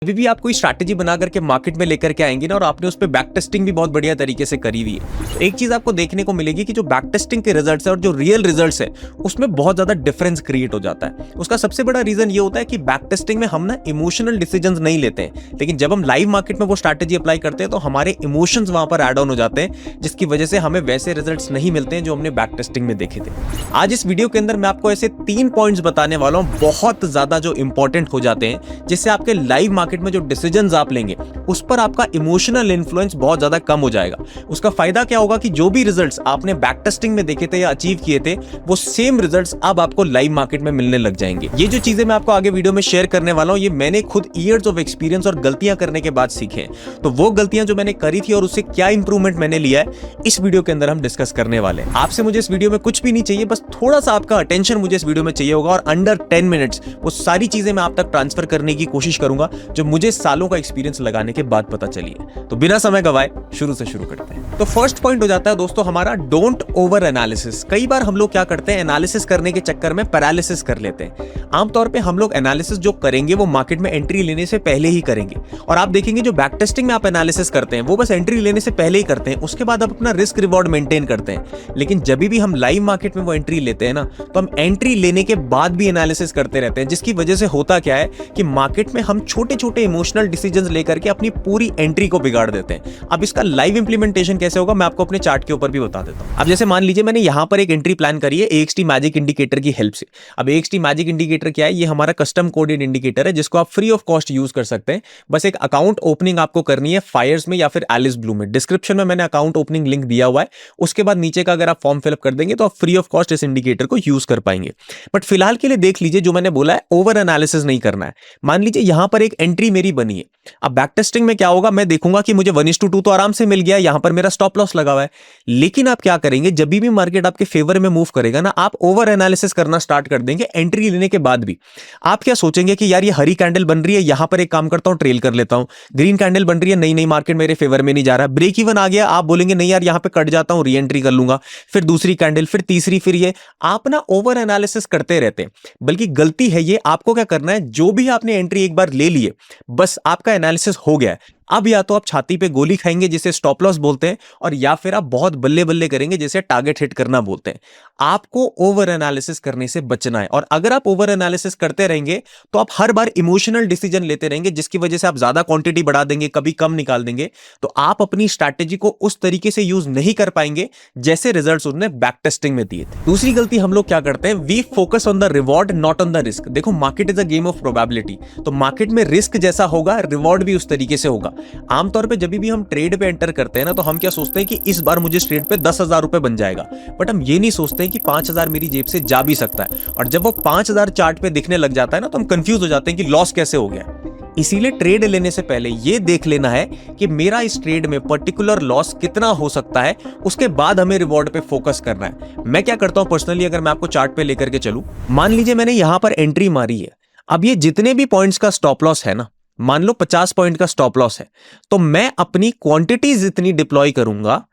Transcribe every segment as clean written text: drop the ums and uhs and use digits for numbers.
अभी भी आप कोई स्ट्रैटेजी बना करके मार्केट में लेकर के आएंगे ना, और आपने उस पर बैक टेस्टिंग भी बहुत बढ़िया तरीके से करी हुई है, तो एक चीज आपको देखने को मिलेगी कि जो बैक टेस्टिंग के रिजल्ट्स है और जो रियल रिजल्ट्स है उसमें बहुत ज्यादा डिफरेंस क्रिएट हो जाता है। उसका सबसे बड़ा रीजन ये होता है कि बैक टेस्टिंग में हम ना इमोशनल डिसीजंस नहीं लेते हैं, लेकिन जब हम लाइव मार्केट में वो स्ट्रैटेजी अप्लाई करते हैं तो हमारे इमोशंस वहां पर एड ऑन हो जाते हैं, जिसकी वजह से हमें वैसे रिजल्ट्स नहीं मिलते हैं जो हमने बैक टेस्टिंग में देखे थे। आज इस वीडियो के अंदर मैं आपको ऐसे 3 पॉइंट्स बताने वाला हूं, बहुत ज्यादा जो इंपॉर्टेंट हो जाते हैं, जिससे आपके लाइव मार्केट में जो डिसीजन आप लेंगे उस पर आपका इमोशनल इन्फ्लुएंस बहुत ज्यादा कम हो जाएगा। उसका फायदा क्या होगा कि जो भी रिजल्ट्स आपने बैक टेस्टिंग में देखे थे या अचीव किए थे, वो सेम रिजल्ट्स अब आपको लाइव मार्केट में मिलने लग जाएंगे। ये जो चीजें मैं आपको आगे वीडियो में शेयर करने वाला हूं, ये मैंने खुद ईयर्स ऑफ एक्सपीरियंस और गलतियां करने के बाद सीखे हैं। तो वो गलतियां जो मैंने करी थी और उससे क्या इंप्रूवमेंट मैंने लिया है, इस वीडियो के अंदर हम डिस्कस करने वाले हैं। आपसे मुझे इस वीडियो में कुछ भी नहीं चाहिए, बस थोड़ा सा आपका अटेंशन मुझे इस वीडियो में चाहिए होगा, और अंडर 10 मिनट्स वो सारी चीजें मैं आप तक ट्रांसफर करने की कोशिश करूंगा जो मुझे सालों का एक्सपीरियंस लगाने के बाद पता चली है। तो बिना समय गवाए शुरू से शुरू करते हैं। तो फर्स्ट पॉइंट हो जाता है दोस्तों हमारा, डोंट ओवर एनालिसिस। कई बार हम लोग क्या करते हैं, एनालिसिस करने के चक्कर में पैरालिसिस कर लेते हैं। आमतौर पे हम लोग एनालिसिस जो करेंगे वो मार्केट में एंट्री लेने से पहले ही करेंगे, और आप देखेंगे जो बैक टेस्टिंग में आप एनालिसिस करते हैं वो बस एंट्री लेने से पहले ही करते हैं, उसके बाद आप अपना रिस्क रिवॉर्ड मेंटेन करते हैं। लेकिन जब भी हम लाइव मार्केट में वो एंट्री लेते हैं ना, तो हम एंट्री लेने के बाद भी एनालिसिस करते रहते हैं, जिसकी वजह से होता क्या है कि मार्केट में हम छोटे छोटे इमोशनल डिसीजंस लेकर के अपनी पूरी एंट्री को बिगाड़ देते हैं। अब इसका लाइव इंप्लीमेंटेशन कैसे होगा मैं आपको अपने चार्ट के ऊपर भी बता देता हूं। अब जैसे मान लीजिए मैंने यहां पर एक एंट्री प्लान करी है AXT मैजिक इंडिकेटर की हेल्प से। अब AXT मैजिक इंडिकेटर क्या है, ये हमारा कस्टम कोडेड इंडिकेटर है जिसको आप फ्री ऑफ कॉस्ट यूज कर सकते हैं। बस एक अकाउंट ओपनिंग आपको करनी है फायर्स में या फिर एलिस ब्लू में। डिस्क्रिप्शन में मैंने अकाउंट ओपनिंग लिंक दिया हुआ है, उसके बाद नीचे का अगर आप फॉर्म फिलअप कर देंगे तो आप फ्री ऑफ कॉस्ट इस इंडिकेटर को यूज कर पाएंगे। बट फिलहाल के लिए देख लीजिए, जो मैंने बोला है ओवर एनालिसिस नहीं करना है। मान लीजिए यहां पर एक एंट्री मेरी बनी है। अब बैक टेस्टिंग में क्या होगा, मैं देखूंगा कि मुझे 1:2 तो आराम से मिल गया, यहां पर मेरा स्टॉप लॉस लगा हुआ है। लेकिन आप क्या करेंगे, जब भी मार्केट आपके फेवर में मूव करेगा ना, आप ओवर एनालिसिस करना स्टार्ट कर देंगे एंट्री लेने के बाद भी। आप क्या सोचेंगे कि यार ये हरी कैंडल बन रही है, यहां पर एक काम करता हूं ट्रेल कर लेता हूं। ग्रीन कैंडल बन रही है, नहीं मार्केट मेरे फेवर में नहीं जा रहा। ब्रेक इवन आ गया, आप बोलेंगे नहीं यार यहां पे कट जाता हूं, री एंट्री कर लूंगा। फिर दूसरी कैंडल, फिर तीसरी, फिर ये आप ना ओवर एनालिसिस करते रहते हैं। बल्कि गलती है ये, आपको क्या करना है, जो भी आपने एंट्री एक बार ले लिए, बस आपका एनालिसिस हो गया है। अब या तो आप छाती पे गोली खाएंगे जिसे स्टॉप लॉस बोलते हैं, और या फिर आप बहुत बल्ले बल्ले करेंगे जिसे टारगेट हिट करना बोलते हैं। आपको ओवर एनालिसिस करने से बचना है, और अगर आप ओवर एनालिसिस करते रहेंगे तो आप हर बार इमोशनल डिसीजन लेते रहेंगे, जिसकी वजह से आप ज्यादा क्वांटिटी बढ़ा देंगे, कभी कम निकाल देंगे, तो आप अपनी स्ट्रैटेजी को उस तरीके से यूज नहीं कर पाएंगे जैसे रिजल्ट्स उन्होंने बैक टेस्टिंग में दिए थे। दूसरी गलती हम लोग क्या करते हैं, we focus on the reward not on the risk. देखो market is a game of probability, तो मार्केट में रिस्क जैसा होगा रिवॉर्ड भी उस तरीके से होगा। आमतौर पे जब भी हम ट्रेड पे एंटर करते हैं ना, तो हम क्या सोचते हैं कि इस बार मुझे इस ट्रेड पे 10,000 रुपए बन जाएगा, बट हम ये नहीं सोचते हैं कि 5,000 मेरी जेब से जा भी सकता है। और जब वो 5,000 चार्ट पे दिखने लग जाता है ना, तो हम कंफ्यूज हो जाते हैं कि लॉस कैसे हो गया। इसीलिए ट्रेड लेने से पहले ये देख लेना है कि मेरा इस ट्रेड में पर्टिकुलर लॉस कितना हो सकता है, उसके बाद हमें रिवॉर्ड पे फोकस करना है। मैं क्या करता हूं पर्सनली, अगर मैं आपको चार्ट पे लेकर के चलूं, मान लीजिए मैंने यहां पर एंट्री मारी है। अब ये जितने भी पॉइंट्स का स्टॉप लॉस है ना, मान लो 50 पॉइंट का स्टॉप लॉस है, तो मैं अपनी क्वांटिटीज इतनी डिप्लॉय करूंगा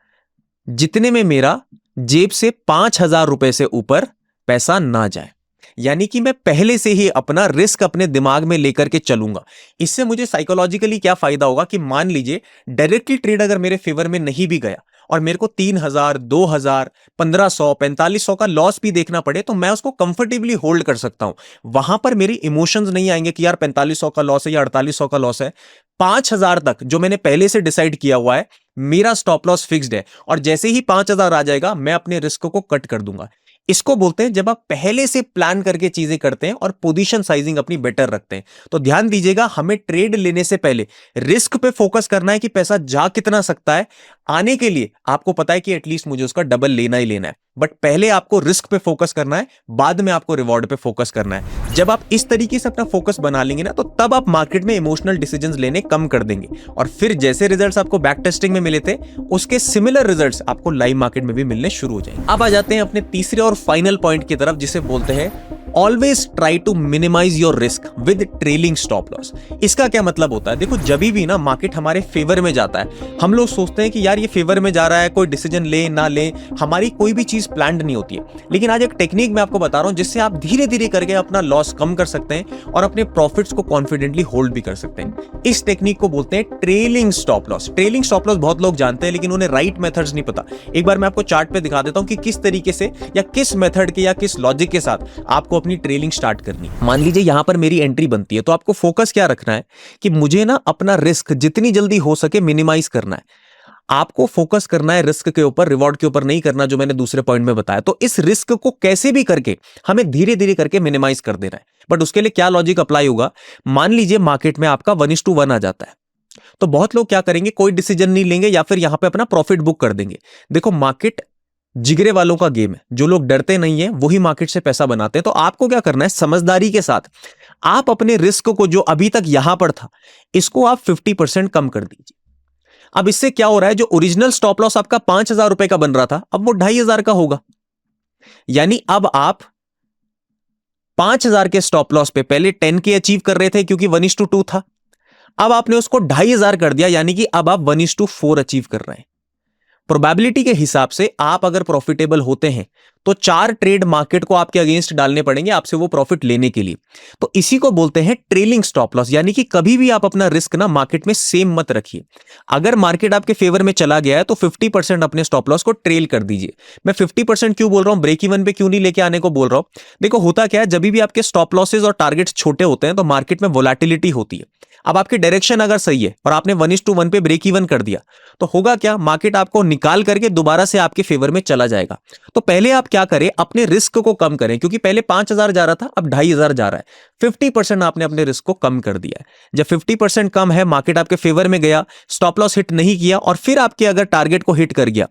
जितने में मेरा जेब से 5,000 रुपए से ऊपर पैसा ना जाए। यानी कि मैं पहले से ही अपना रिस्क अपने दिमाग में लेकर के चलूंगा। इससे मुझे साइकोलॉजिकली क्या फायदा होगा कि मान लीजिए डायरेक्टली ट्रेड अगर मेरे फेवर में नहीं भी गया और मेरे को 3,000, 2,000, 1,500, 4,500 का लॉस भी देखना पड़े, तो मैं उसको कंफर्टेबली होल्ड कर सकता हूं। वहां पर मेरी इमोशंस नहीं आएंगे कि यार 4,500 का लॉस है या 4,800 का लॉस है। 5,000 तक जो मैंने पहले से डिसाइड किया हुआ है, मेरा स्टॉप लॉस फिक्स्ड है, और जैसे ही 5,000 आ जाएगा मैं अपने रिस्क को कट कर दूंगा। इसको बोलते हैं जब आप पहले से प्लान करके चीजें करते हैं और पोजीशन साइजिंग अपनी बेटर रखते हैं। तो ध्यान दीजिएगा, हमें ट्रेड लेने से पहले रिस्क पे फोकस करना है कि पैसा जा कितना सकता है। आने के लिए आपको पता है कि एटलीस्ट मुझे उसका डबल लेना ही लेना है, बट पहले आपको रिस्क पे फोकस करना है, बाद में आपको रिवॉर्ड पे फोकस करना है। जब आप इस तरीके से अपना फोकस बना लेंगे ना, तो तब आप मार्केट में इमोशनल डिसीजंस लेने कम कर देंगे, और फिर जैसे रिजल्ट्स आपको बैक टेस्टिंग में मिले थे उसके सिमिलर रिजल्ट्स आपको लाइव मार्केट में भी मिलने शुरू हो जाएंगे। अब आ जाते हैं अपने तीसरे और फाइनल पॉइंट की तरफ, जिसे बोलते हैं always try to minimise your risk with trailing stop loss. इसका क्या मतलब होता है, देखो जब भी ना मार्केट हमारे फेवर में जाता है, हम लोग सोचते हैं कि यार ये फेवर में जा रहा है, कोई डिसीजन ले ना ले, हमारी कोई भी चीज प्लान्ड नहीं होती है। लेकिन आज एक टेक्निक मैं आपको बता रहा हूं जिससे आप धीरे धीरे करके अपना लॉस कम कर सकते हैं और अपने प्रॉफिट्स को कॉन्फिडेंटली होल्ड भी कर सकते हैं। इस टेक्निक को बोलते हैं trailing stop loss. Trailing stop loss बहुत लोग जानते हैं लेकिन उन्हें राइट मेथड्स नहीं पता। एक बार मैं आपको चार्ट पे दिखा देता हूं कि किस तरीके से या किस मेथड के या किस लॉजिक के साथ आपको अपनी ट्रेलिंग स्टार्ट करनी है। मान लीजिए यहां पर मेरी एंट्री बनती है, तो आपको फोकस क्या रखना है कि मुझे ना अपना रिस्क जितनी जल्दी हो सके मिनिमाइज करना है। आपको फोकस करना है रिस्क के ऊपर, रिवॉर्ड के ऊपर नहीं करना, जो मैंने दूसरे पॉइंट में बताया। तो इस रिस्क को कैसे भी करके हमें धीरे धीरे करके मिनिमाइज कर देना है। बट उसके लिए क्या लॉजिक अप्लाई होगा, मान लीजिए मार्केट में आपका 1:1 आ जाता है, तो बहुत लोग क्या करेंगे, कोई डिसीजन नहीं लेंगे या फिर यहां पे अपना प्रॉफिट बुक कर देंगे। देखो मार्केट जिगरे वालों का गेम है, जो लोग डरते नहीं है वही मार्केट से पैसा बनाते हैं। तो आपको क्या करना है, समझदारी के साथ आप अपने रिस्क को जो अभी तक यहां पर था इसको आप 50% कम कर दीजिए। अब इससे क्या हो रहा है, जो ओरिजिनल स्टॉप लॉस आपका 5,000 रुपए का बन रहा था अब वो 2,500 का होगा। यानी अब आप 5,000 के स्टॉप लॉस पे पहले 10 के अचीव कर रहे थे क्योंकि 1:2 था, अब आपने उसको 2,500 कर दिया, यानी कि अब आप 1:4 अचीव कर रहे हैं। प्रोबेबिलिटी के हिसाब से आप अगर प्रॉफिटेबल होते हैं तो 4 ट्रेड मार्केट को आपके अगेंस्ट डालने पड़ेंगे आपसे वो प्रॉफिट लेने के लिए। तो इसी को बोलते हैं ट्रेलिंग स्टॉप लॉस। यानी कि कभी भी आप अपना रिस्क ना मार्केट में सेम मत रखिए। अगर मार्केट आपके फेवर में चला गया है तो 50% अपने स्टॉप लॉस को ट्रेल कर दीजिए। मैं 50% क्यों बोल रहा हूं, ब्रेक इवन पे क्यों नहीं लेके आने को बोल रहा हूं। देखो होता क्या है, जब भी आपके स्टॉप लॉसेज और टारगेट्स छोटे होते हैं तो मार्केट में वोलेटिलिटी होती है। अब आपकी डायरेक्शन अगर सही है और आपने 1:1 पे ब्रेक इवन कर दिया तो होगा क्या, मार्केट आपको निकाल करके दोबारा से आपके फेवर में चला जाएगा। तो पहले आप क्या करें, अपने रिस्क को कम करें, क्योंकि पहले 5,000 जा रहा था अब 2,500 जा रहा है। 50% आपने अपने रिस्क को कम कर दिया है। जब 50% कम है, मार्केट आपके फेवर में गया, स्टॉप लॉस हिट नहीं किया और फिर आपके अगर टारगेट को हिट कर गया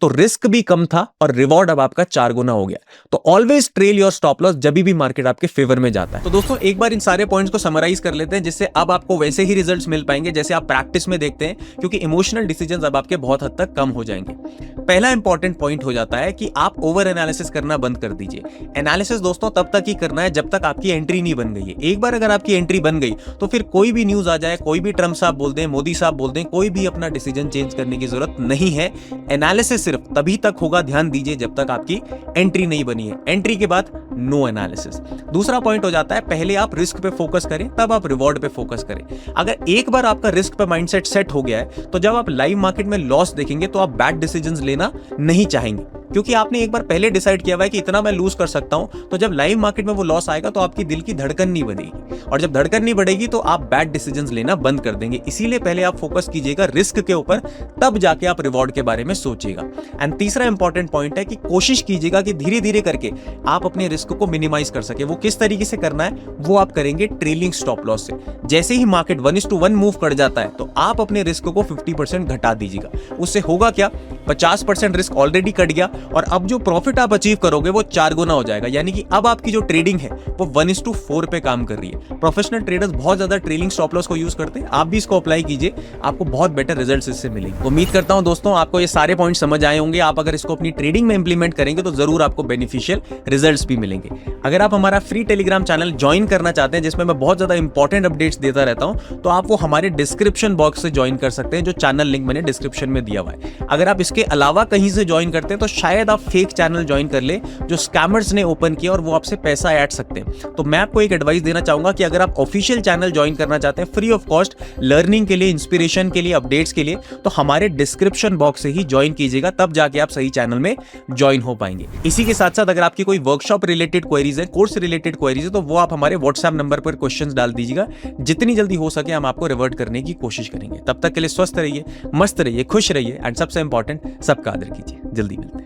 तो रिस्क भी कम था और रिवॉर्ड अब आपका 4 गुना हो गया। तो always trail your stop loss जब भी मार्केट आपके फेवर में जाता है। तो दोस्तों एक बार इन सारे पॉइंट्स को समराइज कर लेते हैं, जिससे अब आपको वैसे ही रिजल्ट्स मिल पाएंगे जैसे आप प्रैक्टिस में देखते हैं, क्योंकि इमोशनल डिसीजंस अब आपके बहुत हद तक कम हो जाएंगे। पहला इंपॉर्टेंट पॉइंट हो जाता है कि आप ओवर एनालिसिस करना बंद कर दीजिए। एनालिसिस दोस्तों तब तक ही करना है जब तक आपकी एंट्री नहीं बन गई है। एक बार अगर आपकी एंट्री बन गई तो फिर कोई भी न्यूज आ जाए, कोई भी ट्रम्प साहब बोल दें, मोदी साहब बोल दें, कोई भी अपना डिसीजन चेंज करने की जरूरत नहीं है। एनालिसिस सिर्फ तभी तक होगा, ध्यान दीजिए, जब तक आपकी एंट्री नहीं बनी है। एंट्री के बाद नो एनालिसिस। दूसरा पॉइंट हो जाता है, पहले आप रिस्क पे फोकस करें तब आप रिवॉर्ड पे फोकस करें। अगर एक बार आपका रिस्क पे माइंडसेट सेट हो गया है तो जब आप लाइव मार्केट में लॉस देखेंगे तो आप बैड डिसीजंस लेना नहीं चाहेंगे, क्योंकि आपने एक बार पहले डिसाइड किया हुआ है कि इतना मैं लूज कर सकता हूं। तो जब लाइव मार्केट में वो लॉस आएगा तो आपकी दिल की धड़कन नहीं बढ़ेगी, और जब धड़कन नहीं बढ़ेगी तो आप बैड डिसीजंस लेना बंद कर देंगे। इसीलिए पहले आप फोकस कीजिएगा रिस्क के ऊपर, तब जाके आप रिवॉर्ड के बारे में सोचिएगा। एंड तीसरा इंपॉर्टेंट पॉइंट है कि कोशिश कीजिएगा कि धीरे धीरे करके आप अपने रिस्क को मिनिमाइज कर सके। वो किस तरीके से करना है वो आप करेंगे ट्रेलिंग स्टॉप लॉस से। जैसे ही मार्केट 1:1 मूव कर जाता है तो आप अपने रिस्क को 50% घटा दीजिएगा। उससे होगा क्या, 50% रिस्क ऑलरेडी कट गया और अब जो प्रॉफिट आप अचीव करोगे वो 4 गुना हो जाएगा। यानी कि अब आपकी जो ट्रेडिंग है वो 1:4 पे काम कर रही है। प्रोफेशनल ट्रेडर्स बहुत ज्यादा ट्रेलिंग स्टॉप लॉस को यूज करते हैं, आप भी इसको अप्लाई कीजिए, आपको बहुत बेटर रिजल्ट्स इससे मिलेंगे। उम्मीद करता हूं दोस्तों आपको ये सारे पॉइंट समझ आए होंगे। आप अगर इसको अपनी ट्रेडिंग में इंप्लीमेंट करेंगे तो जरूर आपको बेनिफिशियल रिजल्ट्स भी मिलेंगे। अगर आप हमारा फ्री टेलीग्राम चैनल ज्वाइन करना चाहते हैं जिसमें मैं बहुत ज्यादा इंपॉर्टेंट अपडेट्स देता रहता हूं, तो आप वो हमारे डिस्क्रिप्शन बॉक्स से ज्वाइन कर सकते हैं, जो चैनल लिंक मैंने डिस्क्रिप्शन में दिया हुआ है। अगर आप इसके अलावा कहीं से ज्वाइन करते हैं तो शायद आप फेक चैनल ज्वाइन कर ले जो स्कैमर्स ने ओपन किया और वो आपसे पैसा ऐड सकते हैं। तो मैं आपको एक एडवाइस देना चाहूंगा कि अगर आप ऑफिशियल चैनल ज्वाइन करना चाहते हैं फ्री ऑफ कॉस्ट, लर्निंग के लिए, इंस्पिरेशन के लिए, अपडेट्स के लिए, तो हमारे डिस्क्रिप्शन बॉक्स से ही ज्वाइन कीजिएगा, तब जाके आप सही चैनल में ज्वाइन हो पाएंगे। इसी के साथ साथ अगर आपकी कोई वर्कशॉप रिलेटेड क्वेरीज है, कोर्स रिलेटेड क्वेरीज है, तो वो आप हमारे व्हाट्सएप नंबर पर क्वेश्चंस डाल दीजिएगा। जितनी जल्दी हो सके हम आपको रिवर्ट करने की कोशिश करेंगे। तब तक के लिए स्वस्थ रहिए, मस्त रहिए, खुश रहिए एंड सबसे इंपॉर्टेंट सबका आदर कीजिए। जल्दी मिलते हैं।